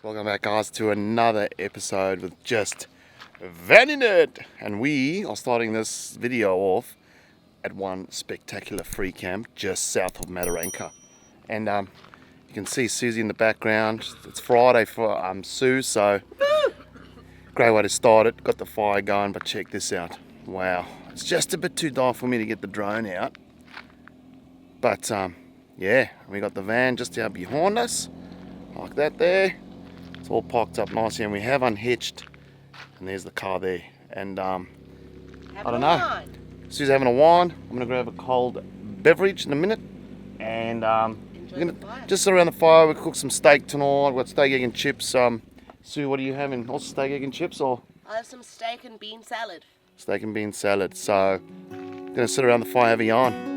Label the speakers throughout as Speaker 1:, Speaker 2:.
Speaker 1: Welcome back, guys, to another episode with just vanning it. And we are starting this video off at one spectacular free camp just south of Mataranka. And you can see Susie in the background. It's Friday for Sue, so great way to start it. Got the fire going, but check this out. Wow, it's just a bit too dark for me to get the drone out. But yeah, we got the van just out behind us, like that there. It's all parked up nicely, and we have unhitched, and there's the car there. And I don't know, Sue's having a wine. I'm gonna grab a cold beverage in a minute, and we're gonna just sit around the fire. We cook some steak tonight. We've got steak, egg and chips. Sue, what are you having? Also steak, egg and chips, or?
Speaker 2: I'll have some steak and bean salad.
Speaker 1: Steak and bean salad. So gonna sit around the fire, have a yarn.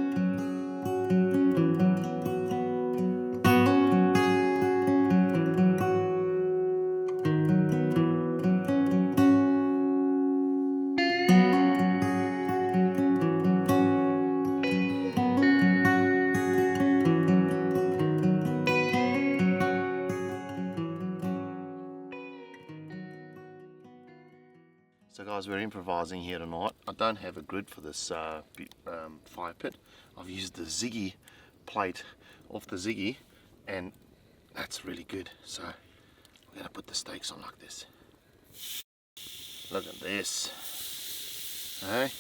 Speaker 1: So guys, we're improvising here tonight. I don't have a grid for this fire pit. I've used the Ziggy plate off the Ziggy, and that's really good. So we're gonna put the steaks on like this. Look at this. Hey?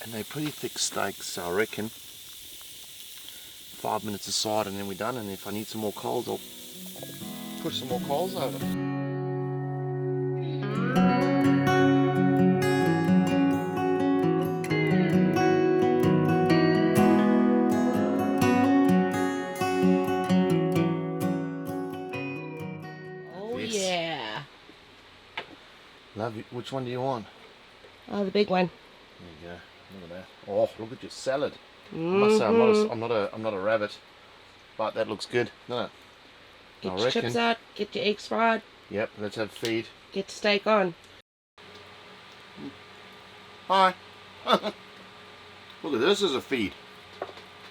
Speaker 1: And they're pretty thick steaks, so I reckon 5 minutes aside and then we're done. And if I need some more coals, I'll push some more coals over.
Speaker 2: Yeah.
Speaker 1: Love it. Which one do you want?
Speaker 2: Oh, the big one.
Speaker 1: There you go. Look at that. Oh, look at your salad. I must say, I'm not a rabbit, but that looks good, doesn't it?
Speaker 2: Get your chips out. Get your eggs fried.
Speaker 1: Yep. Let's have feed.
Speaker 2: Get the steak on.
Speaker 1: Hi. Look at this as a feed.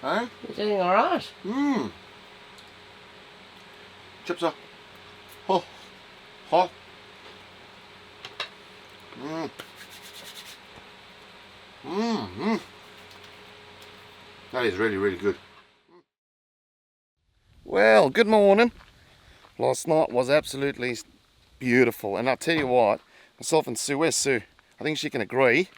Speaker 1: Hey?
Speaker 2: You're doing all right.
Speaker 1: Chips are. Oh. Hot. That is really, really good. Well, good morning. Last night was absolutely beautiful, and I'll tell you what, myself and Sue, where's Sue? I think she can agree.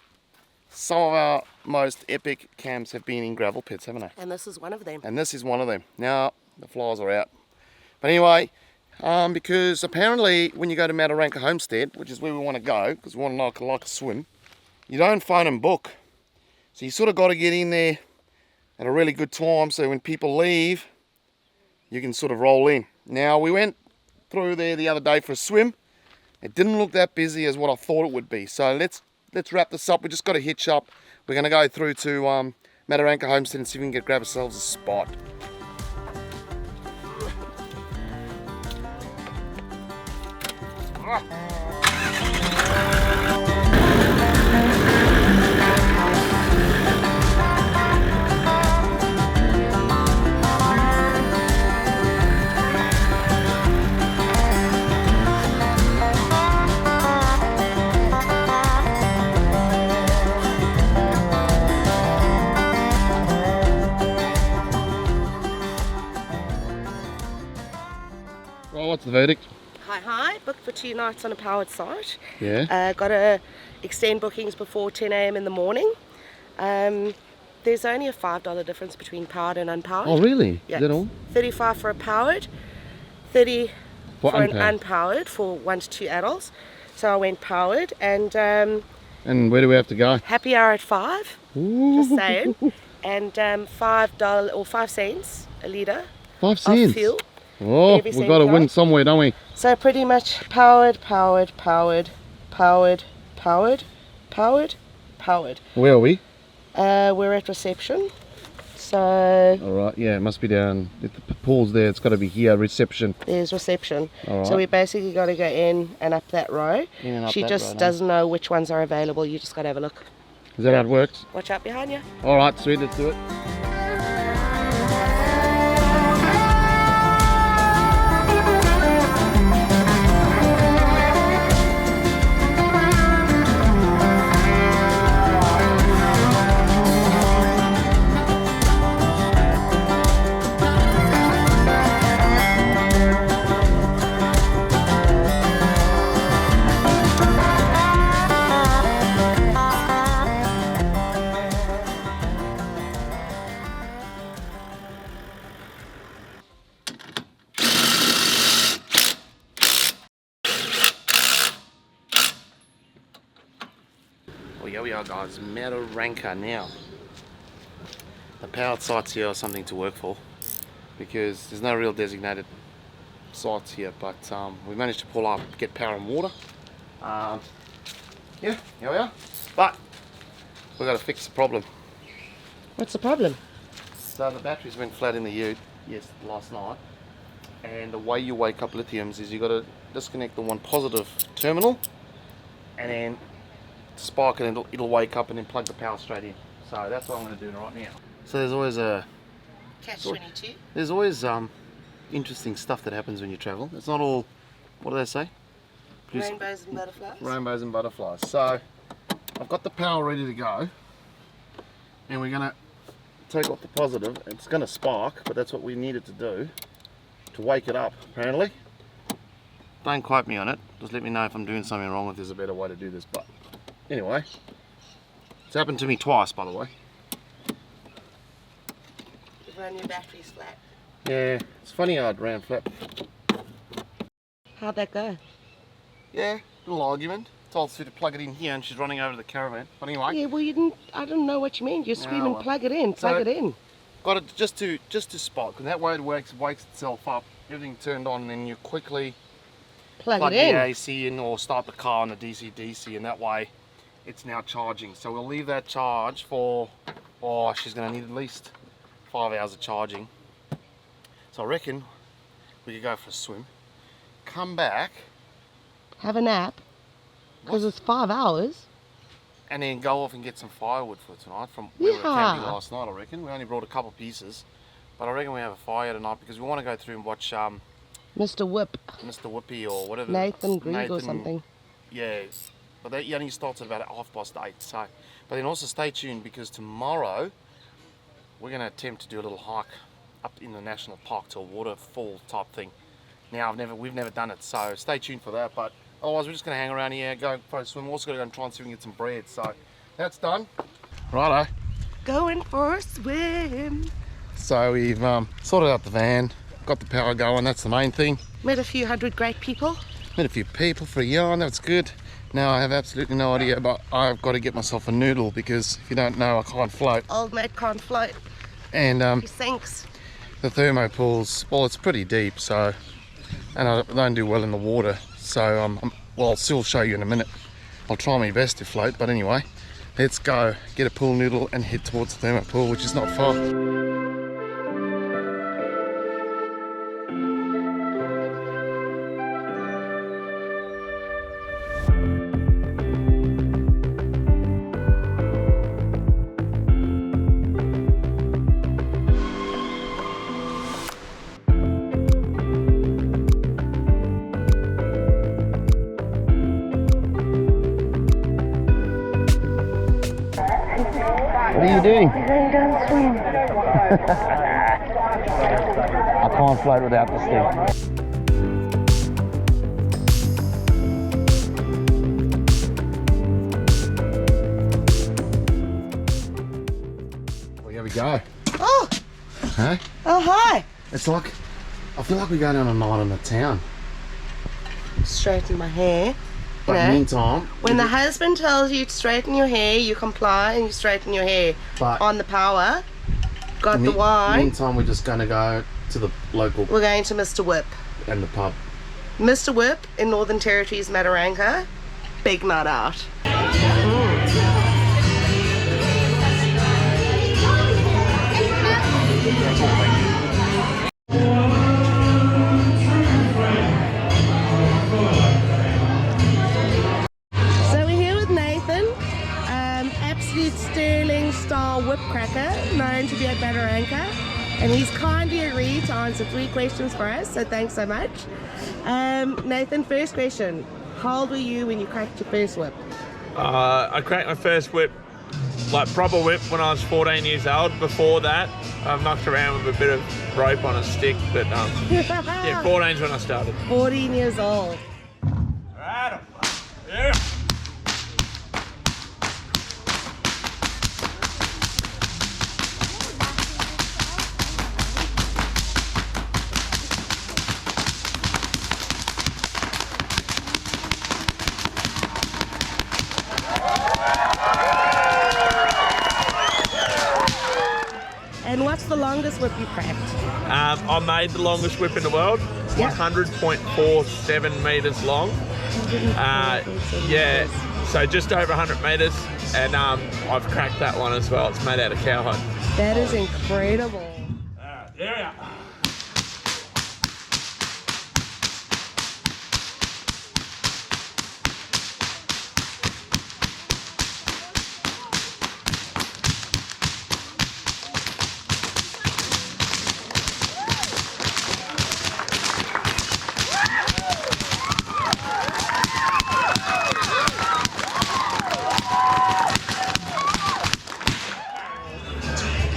Speaker 1: Some of our most epic camps have been in gravel pits, haven't they?
Speaker 2: And this is one of them.
Speaker 1: And this is one of them. Now, the flies are out. But anyway, because apparently when you go to Mataranka Homestead, which is where we want to go, because we want to like a swim, you don't phone and book. So you sort of got to get in there at a really good time, so when people leave, you can sort of roll in. Now, we went through there the other day for a swim. It didn't look that busy as what I thought it would be. So let's wrap this up. We just got to hitch up. We're going to go through to Mataranka Homestead and see if we can grab ourselves a spot. Well, what's the verdict?
Speaker 2: Hi. Booked for 2 nights on a powered site.
Speaker 1: Yeah.
Speaker 2: Got to extend bookings before 10 a.m. in the morning. There's only a $5 difference between powered and unpowered.
Speaker 1: Oh, really?
Speaker 2: Yeah.
Speaker 1: Is that all?
Speaker 2: 35 for a powered, 30 for an
Speaker 1: unpowered?
Speaker 2: unpowered for 1 to 2 adults. So I went powered, and
Speaker 1: where do we have to go?
Speaker 2: happy hour at 5.
Speaker 1: Ooh.
Speaker 2: Just saying. And $5 or 5 cents a litre
Speaker 1: 5
Speaker 2: of
Speaker 1: cents.
Speaker 2: fuel.
Speaker 1: Oh,
Speaker 2: every
Speaker 1: we've got to
Speaker 2: single
Speaker 1: win
Speaker 2: time.
Speaker 1: somewhere, don't we?
Speaker 2: So pretty much powered.
Speaker 1: Where are we?
Speaker 2: We're at reception. So
Speaker 1: Alright, yeah, it must be down. If the pool's there, it's got to be here, reception.
Speaker 2: there's reception.
Speaker 1: Alright.
Speaker 2: So we basically got to go in and up that row.
Speaker 1: In and up
Speaker 2: She
Speaker 1: that
Speaker 2: just
Speaker 1: row,
Speaker 2: doesn't know which ones are available. You just got to have a look.
Speaker 1: Is that how it works?
Speaker 2: Watch out behind you.
Speaker 1: Alright, sweet, let's do it. here we are, guys. Mataranka now. The powered sites here are something to work for because there's no real designated sites here, but we managed to pull up, get power and water. Yeah, here we are. But we've got to fix the problem.
Speaker 2: What's the problem?
Speaker 1: So the batteries went flat in the ute last night, and the way you wake up lithiums is you got to disconnect the one positive terminal, and then spark it, and it'll wake up and then plug the power straight in. So that's what I'm going to do right now. So there's always a
Speaker 2: Catch-22.
Speaker 1: There's always interesting stuff that happens when you travel. It's not all, what do they say?
Speaker 2: Rainbows and butterflies.
Speaker 1: Rainbows and butterflies. So I've got the power ready to go, and we're going to take off the positive. It's going to spark, but that's what we needed to do to wake it up, apparently. Don't quote me on it. Just let me know if I'm doing something wrong, if there's a better way to do this. But anyway, it's happened to me twice, by the way.
Speaker 2: You've run your batteries flat.
Speaker 1: Yeah, it's funny how it ran flat.
Speaker 2: How'd that go?
Speaker 1: Yeah, little argument. Told Sue to plug it in here, and she's running over to the caravan. But anyway.
Speaker 2: Yeah, well, you didn't. I don't know what you mean. You're screaming,
Speaker 1: well.
Speaker 2: plug it in, plug it in.
Speaker 1: Got it just to spark, and that way it wakes itself up. Everything turned on, and then you quickly plug
Speaker 2: it in.
Speaker 1: the AC in or start the car on the DC, and that way it's now charging. So we'll leave that charge for, oh, she's going to need at least 5 hours of charging. So I reckon we could go for a swim, come back,
Speaker 2: have a nap, because it's 5 hours.
Speaker 1: and then go off and get some firewood for tonight from where we were camping last night, I reckon. We only brought a couple pieces, but I reckon we have a fire tonight because we want to go through and watch
Speaker 2: Mr. Whip.
Speaker 1: Mr. Whippy or whatever.
Speaker 2: Nathan Griggs or something.
Speaker 1: Yeah, but he only starts at about 8:30. So, but then also stay tuned because tomorrow we're going to attempt to do a little hike up in the national park to a waterfall type thing. Now we've never done it, so stay tuned for that. But otherwise, we're just going to hang around here, go for a swim. We're also going to go and try and see if we can get some bread. So that's done. Righto.
Speaker 2: Going for a swim.
Speaker 1: So we've sorted out the van, got the power going. That's the main thing.
Speaker 2: Met a few hundred great people.
Speaker 1: Met a few people for a yarn. That's good. Now I have absolutely no idea, but I've got to get myself a noodle because if you don't know, I can't float.
Speaker 2: Old mate can't float.
Speaker 1: And
Speaker 2: He sinks.
Speaker 1: the thermopool's, well, it's pretty deep, so, and I don't do well in the water, so well, I'll still show you in a minute. I'll try my best to float, but anyway, let's go get a pool noodle and head towards the thermopool, which is not far. What are you doing?
Speaker 2: I'm going down the swim.
Speaker 1: I can't float without this thing. Well, here we go.
Speaker 2: Oh!
Speaker 1: Huh?
Speaker 2: Oh, hi!
Speaker 1: It's like, I feel like we're going on a night in the town.
Speaker 2: Straighten my hair.
Speaker 1: But
Speaker 2: You know,
Speaker 1: meantime,
Speaker 2: when the husband tells you to straighten your hair, you comply and you straighten your hair.
Speaker 1: But
Speaker 2: on the power, got the wine.
Speaker 1: Meantime, we're just going to go to the local
Speaker 2: We're going to Mr. Whip.
Speaker 1: and the pub.
Speaker 2: Mr. Whip in Northern Territories, Mataranka. Big night out. So we're here with Nathan, absolute sterling star whip cracker, known to be at Mataranka, and he's kindly agreed to answer 3 questions for us, so thanks so much. Nathan, first question. How old were you when you cracked your first whip?
Speaker 3: I cracked my first whip, like proper whip, when I was 14 years old. Before that, I've knocked around with a bit of rope on a stick, but yeah, 14's when I started.
Speaker 2: 14 years old.
Speaker 3: Right, yeah.
Speaker 2: longest whip you cracked?
Speaker 3: I made the longest whip in the world,
Speaker 2: Yep.
Speaker 3: 100.47 metres long. Yeah, so just over 100 metres, and I've cracked that one as well. It's made out of cowhide.
Speaker 2: That is incredible.
Speaker 3: There we are.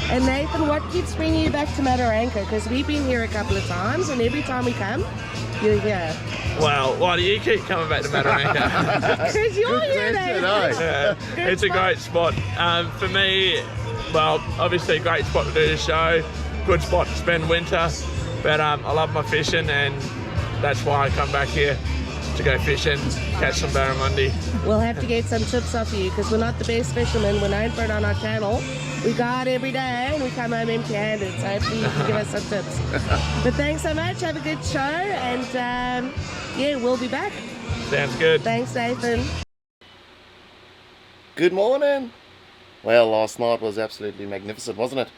Speaker 2: And Nathan, what keeps bringing you back to Mataranka? Because we've been here a couple of times, and every time we come, you're here.
Speaker 3: Well, why do you keep coming back to Mataranka?
Speaker 2: Because you're here,
Speaker 1: question,
Speaker 2: Nathan.
Speaker 1: eh?
Speaker 3: It's a great spot. For me, well, obviously a great spot to do the show, good spot to spend winter, but I love my fishing, and that's why I come back here to go fishing, catch some barramundi.
Speaker 2: We'll have to get some tips off you, because we're not the best fishermen. We're known for it on our channel. We go out every day and we come home empty-handed, so hopefully you can give us some tips. But thanks so much, have a good show, and yeah, we'll be back.
Speaker 3: Sounds good.
Speaker 2: Thanks, Nathan.
Speaker 1: Good morning. Well, last night was absolutely magnificent, wasn't it?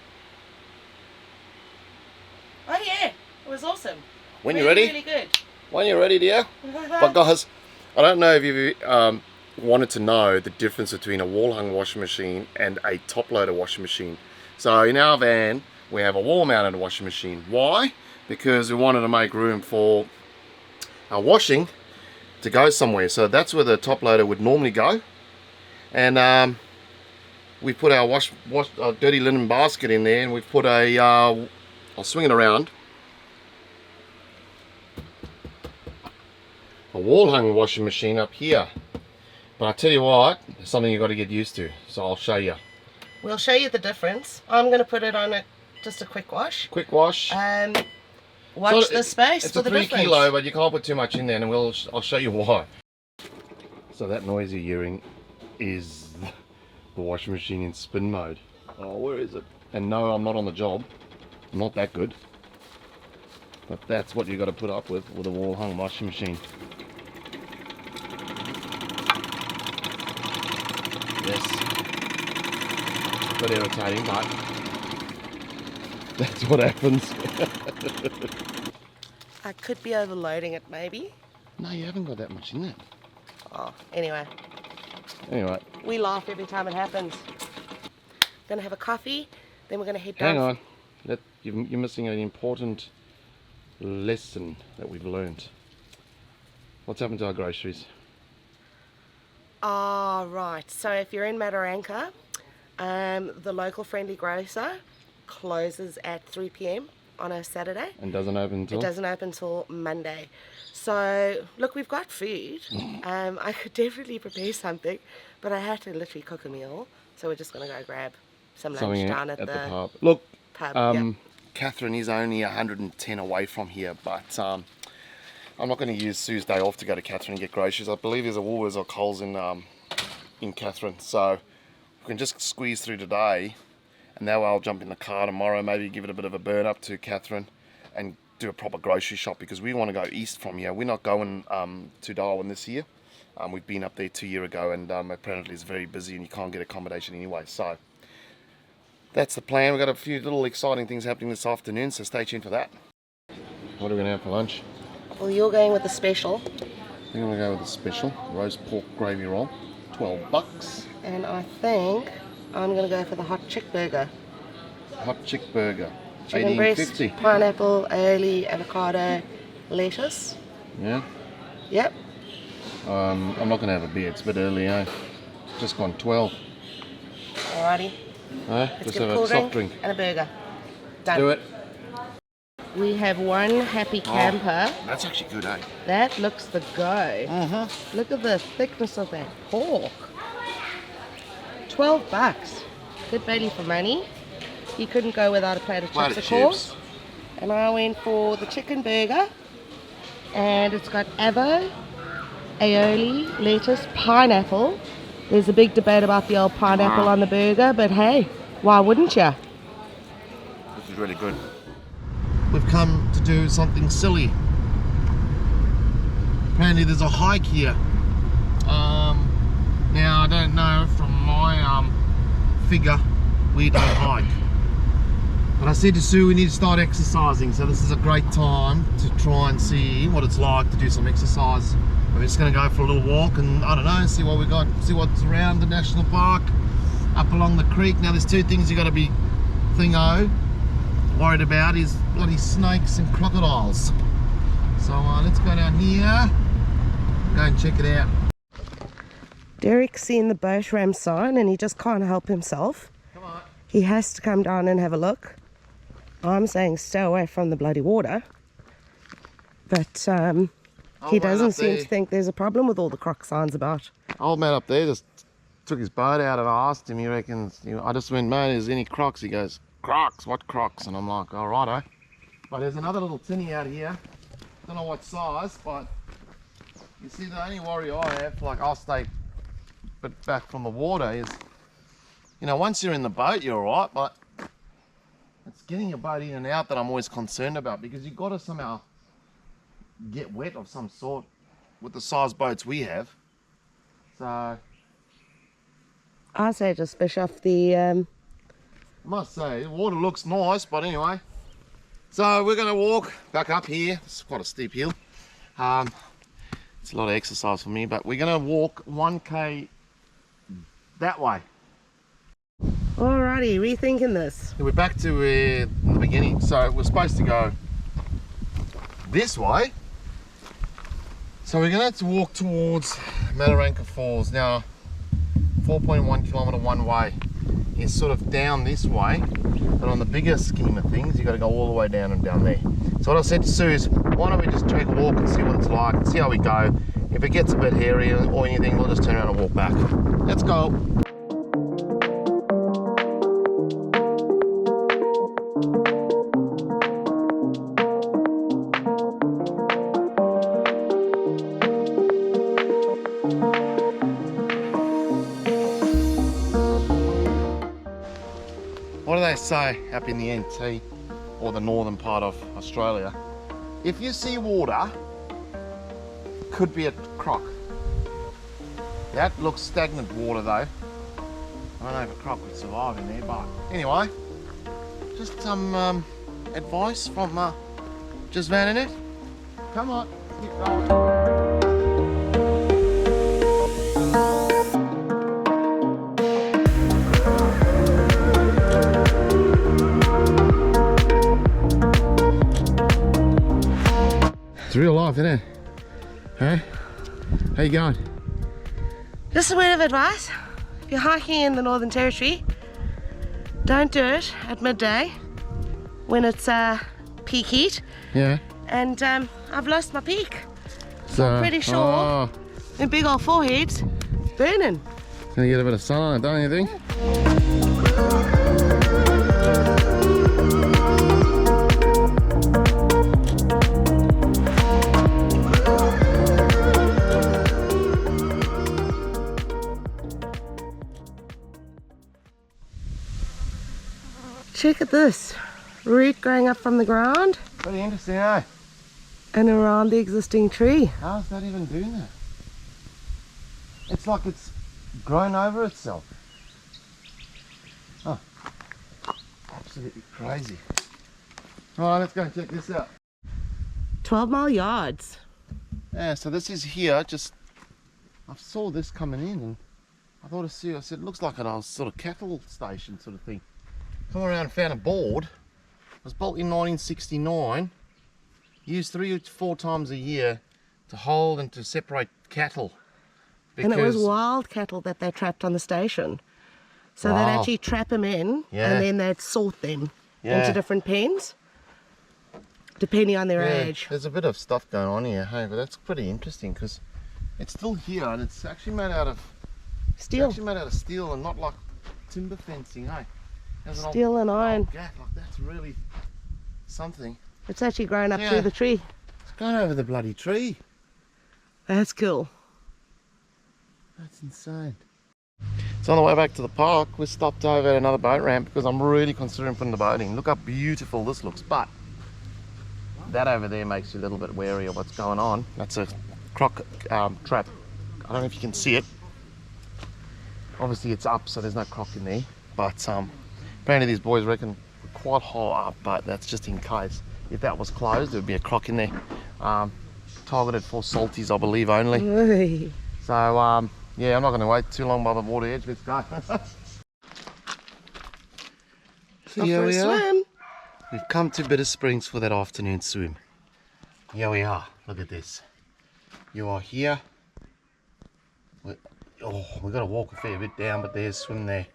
Speaker 2: Oh yeah, it was awesome.
Speaker 1: When you're ready?
Speaker 2: Really good.
Speaker 1: When you're ready, dear. But guys, I don't know if you wanted to know the difference between a wall hung washing machine and a top loader washing machine. So in our van, we have a wall mounted washing machine. Why? Because we wanted to make room for our washing to go somewhere. So that's where the top loader would normally go. And we put our dirty linen basket in there, and we've put a, I'll swing it around, a wall hung washing machine up here. But I tell you what, it's something you've got to get used to, so I'll show you.
Speaker 2: We'll show you the difference. I'm going to put it on just a quick wash.
Speaker 1: Quick wash.
Speaker 2: Watch the space
Speaker 1: it's
Speaker 2: for
Speaker 1: a
Speaker 2: the
Speaker 1: 3
Speaker 2: difference.
Speaker 1: kilo, but you can't put too much in there, and I'll show you why. So that noise you're hearing is the washing machine in spin mode. Oh, where is it? And no, I'm not on the job. I'm not that good. But that's what you've got to put up with a wall hung washing machine. Yes. Bit irritating, but that's what happens.
Speaker 2: I could be overloading it maybe.
Speaker 1: No, you haven't got that much in there.
Speaker 2: Oh, anyway.
Speaker 1: Anyway,
Speaker 2: We laugh every time it happens. Gonna have a coffee, then we're gonna head down.
Speaker 1: hang on. You're missing an important lesson that we've learned. What's happened to our groceries?
Speaker 2: Oh, right. So if you're in Mataranka, the local friendly grocer closes at 3 p.m. on a Saturday.
Speaker 1: And doesn't open until?
Speaker 2: It doesn't open till Monday. So, look, we've got food. I could definitely prepare something, but I had to literally cook a meal. So we're just going to go grab some lunch
Speaker 1: Something
Speaker 2: down at the
Speaker 1: pub. Look,
Speaker 2: pub. Yep.
Speaker 1: Catherine is only 110 away from here, but I'm not going to use Sue's day off to go to Catherine and get groceries. I believe there's a Woolworths or Coles in Catherine, so we can just squeeze through today, and now I'll jump in the car tomorrow, maybe give it a bit of a burn up to Catherine and do a proper grocery shop, because we want to go east from here. We're not going to Darwin this year. We've been up there 2 years ago, and apparently it's very busy and you can't get accommodation anyway. So that's the plan. We've got a few little exciting things happening this afternoon, so stay tuned for that. What are we going to have for lunch?
Speaker 2: Well, you're going with the special.
Speaker 1: I think I'm going to go with the special roast pork gravy roll, $12.
Speaker 2: And I think I'm going to go for the hot chick burger.
Speaker 1: Hot chick burger,
Speaker 2: Chicken breast,
Speaker 1: $18.50.
Speaker 2: pineapple, aioli, avocado, lettuce.
Speaker 1: Yeah.
Speaker 2: Yep.
Speaker 1: I'm not going to have a beer. It's a bit early, eh? Just gone 12.
Speaker 2: Alrighty.
Speaker 1: Just
Speaker 2: Let's
Speaker 1: have
Speaker 2: get a cool
Speaker 1: a soft drink.
Speaker 2: and a burger. Done.
Speaker 1: Do it.
Speaker 2: We have one happy camper.
Speaker 1: That's actually good, eh?
Speaker 2: That looks the go. Look at the thickness of that pork. $12. Good value for money. You couldn't go without a plate of chips, of course. And I went for the chicken burger. And it's got avo, aioli, lettuce, pineapple. There's a big debate about the old pineapple on the burger, but hey, why wouldn't you?
Speaker 1: This is really good. We've come to do something silly. Apparently there's a hike here. Now I don't know, from my figure, we don't hike. But I said to Sue we need to start exercising, so this is a great time to try and see what it's like to do some exercise. We're just going to go for a little walk and, I don't know, see what we got, see what's around the national park, up along the creek. Now there's two things you got to be worried about, is bloody snakes and crocodiles. So let's go down here, go and check it out.
Speaker 2: Derek's seen the boat ram sign and he just can't help himself.
Speaker 1: Come on.
Speaker 2: He has to come down and have a look. I'm saying stay away from the bloody water. But he doesn't seem to think there's a problem with all the croc signs about.
Speaker 1: Old man up there just took his boat out and I asked him, he reckons, I just went, mate, is there any crocs? He goes, crocs? What crocs? And I'm like, all righto. But there's another little tinny out here. Don't know what size, but you see the only worry I have, like I'll stay a bit back from the water, is, you know, once you're in the boat you're all right, but it's getting your boat in and out that I'm always concerned about, because you've got to somehow get wet of some sort with the size boats we have. So
Speaker 2: I say just fish off the
Speaker 1: I must say the water looks nice, but anyway, so we're going to walk back up here. It's quite a steep hill. It's a lot of exercise for me, but we're going to walk 1k that way.
Speaker 2: Alrighty, rethinking this.
Speaker 1: We're back to the beginning. So we're supposed to go this way. So we're going to have to walk towards Mataranka Falls. Now, 4.1 kilometre one way is sort of down this way, but on the bigger scheme of things, you've got to go all the way down and down there. So what I said to Sue is, why don't we just take a walk and see what it's like, and see how we go. If it gets a bit hairy or anything, we'll just turn around and walk back. Let's go. What do they say up in the NT, or the northern part of Australia? If you see water, could be a croc. That looks stagnant water though. I don't know if a croc would survive in there, but anyway, just some advice from just vanning it. Come on, keep going. It's real life, isn't it? Huh? How you going?
Speaker 2: Just a word of advice. If you're hiking in the Northern Territory, don't do it at midday when it's peak heat.
Speaker 1: Yeah.
Speaker 2: And I've lost my peak. So I'm pretty sure them big old foreheads burning.
Speaker 1: It's gonna get a bit of sun on it, don't you think?
Speaker 2: Check at this. Root growing up from the ground
Speaker 1: Pretty interesting, eh?
Speaker 2: and around the existing tree.
Speaker 1: How's that even doing that? It's like it's grown over itself. Oh, absolutely crazy. Alright, let's go and check this out.
Speaker 2: 12 mile yards.
Speaker 1: Yeah, so this is here, just, I saw this coming in and I thought I said, it looks like an old sort of cattle station sort of thing. Come around and found a board. It was built in 1969, used 3 or 4 times a year to hold and to separate cattle.
Speaker 2: And it was wild cattle that they trapped on the station. So they'd actually trap them in and then they'd sort them into different pens, depending on their age.
Speaker 1: There's a bit of stuff going on here, hey, but that's pretty interesting because it's still here and it's actually made out of
Speaker 2: steel.
Speaker 1: It's actually made out of steel and not like timber fencing, hey.
Speaker 2: Steel and iron.
Speaker 1: Like that's really something.
Speaker 2: It's actually grown up through the tree.
Speaker 1: It's grown over the bloody tree.
Speaker 2: That's cool.
Speaker 1: That's insane. So on the way back to the park, we stopped over at another boat ramp because I'm really considering putting the boat in. Look how beautiful this looks, but that over there makes you a little bit wary of what's going on. That's a croc trap. I don't know if you can see it. Obviously it's up, so there's no croc in there. But apparently these boys reckon we're quite high up, but that's just in case. If that was closed, there would be a croc in there. Targeted for salties, I believe, only.
Speaker 2: Oy.
Speaker 1: So yeah, I'm not going to wait too long by the water edge. Let's go. So here we are.
Speaker 2: Swim.
Speaker 1: We've come to Bitter Springs for that afternoon swim. Here we are. Look at this. You are here. Oh, we've got to walk a fair bit down, but there's swim there.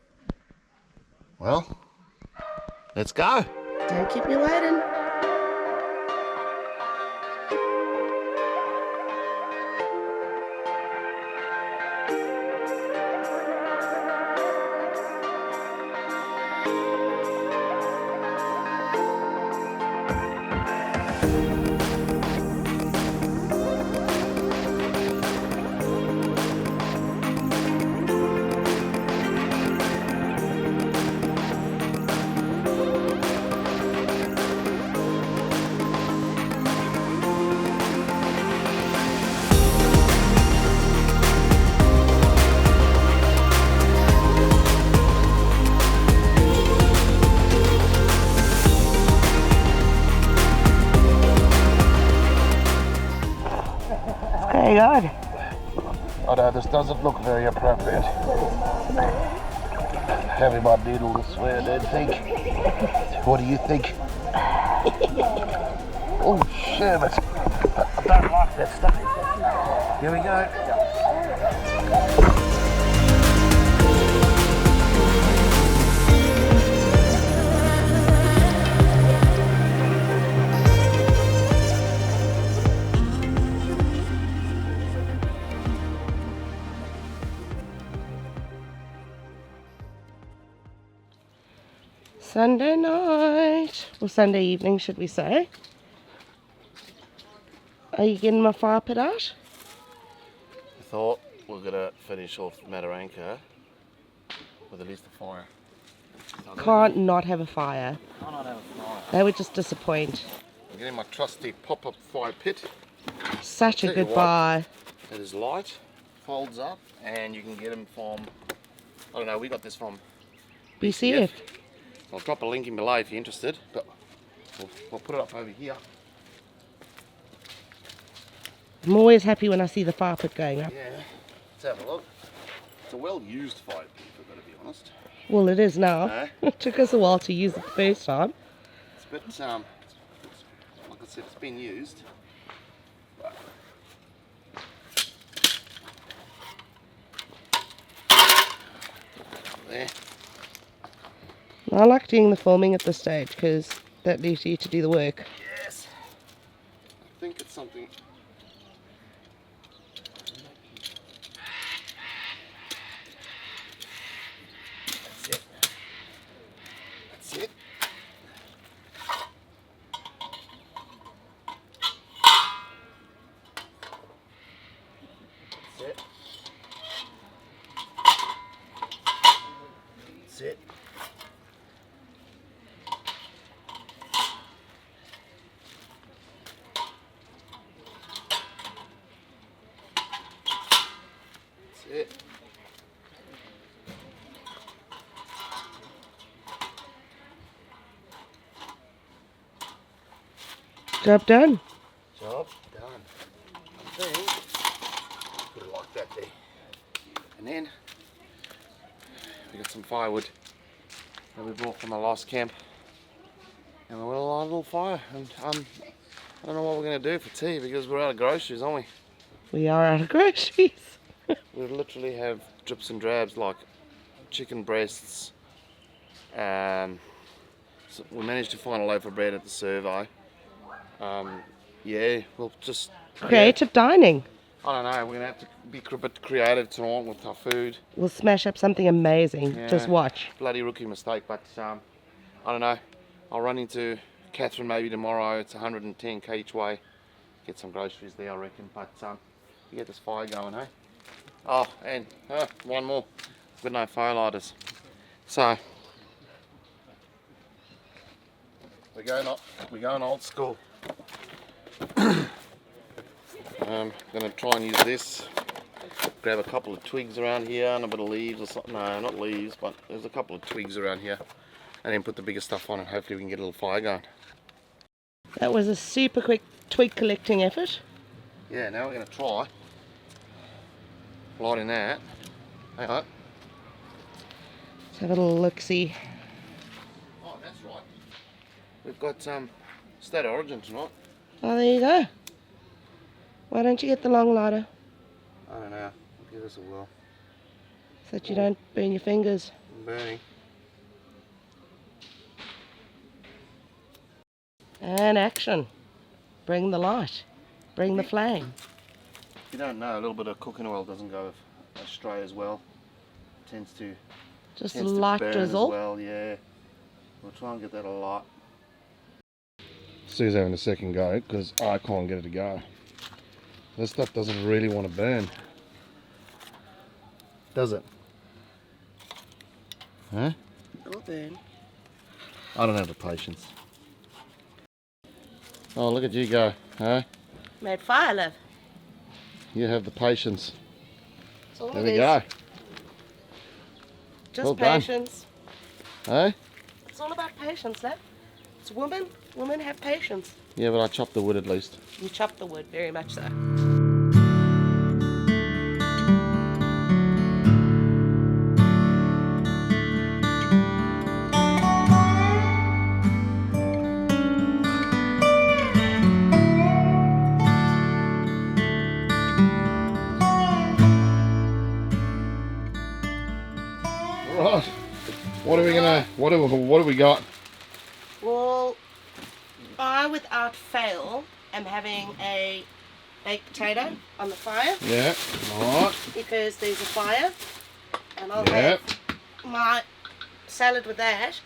Speaker 1: Well, let's go.
Speaker 2: Don't keep me waiting. Very good.
Speaker 1: Although this doesn't look very appropriate. Having my needle this way, I don't think. What do you think? Oh, shit. I don't like that stuff. Here we go.
Speaker 2: Sunday night, or Sunday evening should we say. Are you getting my fire pit out?
Speaker 1: I thought we're going to finish off Mataranka with at least a fire.
Speaker 2: Can't not have a fire.
Speaker 1: Can't not have a fire.
Speaker 2: They would just disappoint.
Speaker 1: I'm getting my trusty pop-up fire pit.
Speaker 2: Such a
Speaker 1: Tell you
Speaker 2: good
Speaker 1: what,
Speaker 2: buy.
Speaker 1: It is light, folds up, and you can get them from, I don't know, we got this from
Speaker 2: BCF.
Speaker 1: I'll drop a link in below if you're interested, but we'll put it up over here.
Speaker 2: I'm always happy when I see the fire pit going up.
Speaker 1: Yeah, let's have a look. It's a well-used fire pit, if I've got to be honest.
Speaker 2: Well, it is now.
Speaker 1: No.
Speaker 2: It took us a while to use it the first time.
Speaker 1: It's a bit, like I said, it's been used. But there.
Speaker 2: I like doing the filming at this stage because that leaves you to do the work.
Speaker 1: Yes. I think it's something. That's it. That's it. That's it. That's it. It.
Speaker 2: Job done.
Speaker 1: Job done. I think put it like that there. And then we got some firewood that we brought from our last camp. And we lit a little fire. And I don't know what we're gonna do for tea because we're out of groceries, aren't we?
Speaker 2: We are out of groceries.
Speaker 1: We literally have drips and drabs like chicken breasts. So we managed to find a loaf of bread at the survey. Yeah, we'll just
Speaker 2: Creative dining.
Speaker 1: I don't know. We're gonna have to be a bit creative tonight with our food.
Speaker 2: We'll smash up something amazing.
Speaker 1: Yeah,
Speaker 2: Just watch.
Speaker 1: Bloody rookie mistake, but I don't know. I'll run into Catherine maybe tomorrow. It's 110k each way. Get some groceries there, I reckon. But you get this fire going, hey? Oh, and one more. with no fire lighters. So we're going old school. I'm gonna try and use this. Grab a couple of twigs around here and a bit of leaves or something. No, not leaves, but there's a couple of twigs around here. And then put the bigger stuff on and hopefully we can get a little fire going.
Speaker 2: That was a super quick twig collecting effort.
Speaker 1: Yeah, now we're gonna try lighting that. Hang on.
Speaker 2: Let's have a little look-see.
Speaker 1: Oh, that's right. We've got State of Origin tonight.
Speaker 2: Oh, there you go. Why don't you get the long lighter?
Speaker 1: I don't know. I'll give this a whirl.
Speaker 2: So that you don't burn your fingers.
Speaker 1: I'm burning.
Speaker 2: And action. Bring the light. Bring the flame.
Speaker 1: If you don't know, a little bit of cooking oil doesn't go astray as well. It tends to
Speaker 2: Just a
Speaker 1: tends to
Speaker 2: light
Speaker 1: burn
Speaker 2: drizzle.
Speaker 1: as well, yeah. We'll try and get that a lot. Sue's having a second go because I can't get it to go. This stuff doesn't really want to burn. Does it? Huh?
Speaker 2: It'll burn.
Speaker 1: I don't have the patience. Oh, look at you go, huh?
Speaker 2: Made fire, love.
Speaker 1: You have the patience.
Speaker 2: That's all
Speaker 1: There
Speaker 2: it
Speaker 1: we
Speaker 2: is.
Speaker 1: go.
Speaker 2: Just
Speaker 1: Well done.
Speaker 2: patience.
Speaker 1: Hey?
Speaker 2: It's all about patience, love. It's women. Women have patience.
Speaker 1: Yeah, but I chopped the wood at least.
Speaker 2: You chop the wood, very much so.
Speaker 1: Right. What are we gonna? What do we got?
Speaker 2: Well, I without fail am having a baked potato on the fire
Speaker 1: Yeah. All right.
Speaker 2: because there's a fire, and I'll
Speaker 1: Yeah.
Speaker 2: have my salad with that.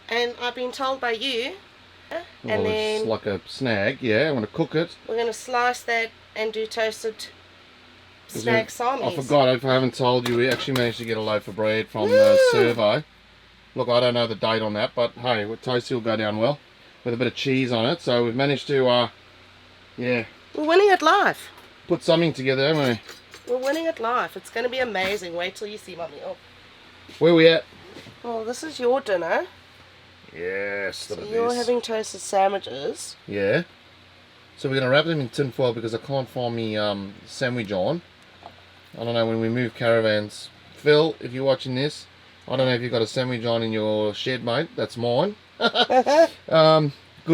Speaker 2: And I've been told by you, and
Speaker 1: Well,
Speaker 2: then
Speaker 1: it's like a snag. Yeah. I'm gonna cook it.
Speaker 2: we're going to slice that and do toasted snag salmis.
Speaker 1: I forgot. If I haven't told you, we actually managed to get a loaf of bread from the servo. Look, I don't know the date on that, but hey, with toasty will go down well with a bit of cheese on it. So we've managed to, yeah,
Speaker 2: We're winning at life.
Speaker 1: put something together, haven't we?
Speaker 2: We're winning at life. It's going to be amazing. Wait till you see my meal.
Speaker 1: Where we at?
Speaker 2: Well, this is your dinner.
Speaker 1: Yes,
Speaker 2: So
Speaker 1: look at
Speaker 2: you're
Speaker 1: this.
Speaker 2: having toasted sandwiches.
Speaker 1: Yeah. So we're gonna wrap them in tin foil because I can't find me sandwich on. I don't know when we move caravans. Phil, if you're watching this, I don't know if you've got a sandwich on in your shed, mate. That's mine. Good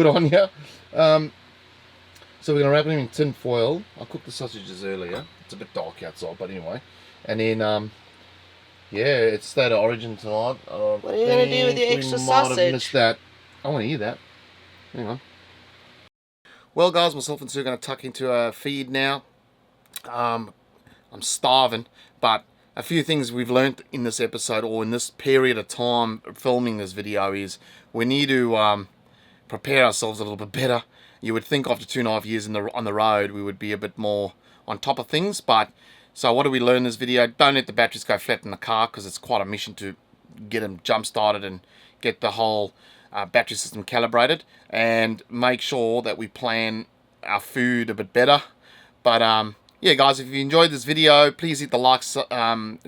Speaker 1: on you. So we're gonna wrap them in tin foil. I cooked the sausages earlier. It's a bit dark outside, but anyway. And then yeah, it's State of Origin tonight.
Speaker 2: What are you gonna do with your extra
Speaker 1: We might have
Speaker 2: sausage?
Speaker 1: missed that. I want to eat that. Hang on. Well, guys, myself and Sue are going to tuck into a feed now. I'm starving, but a few things we've learnt in this episode or in this period of time filming this video is we need to prepare ourselves a little bit better. You would think after 2.5 years on the road we would be a bit more on top of things, but so what do we learn in this video? Don't let the batteries go flat in the car because it's quite a mission to get them jump started and get the whole battery system calibrated, and make sure that we plan our food a bit better. But yeah, guys, if you enjoyed this video, please hit the like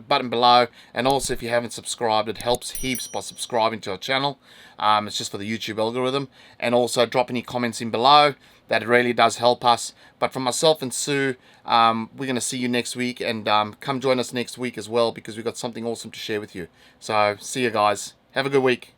Speaker 1: button below, and also if you haven't subscribed, it helps heaps by subscribing to our channel. It's just for the YouTube algorithm, and also drop any comments in below. That really does help us. But from myself and Sue, we're going to see you next week, and come join us next week as well because we've got something awesome to share with you. So see you guys. Have a good week.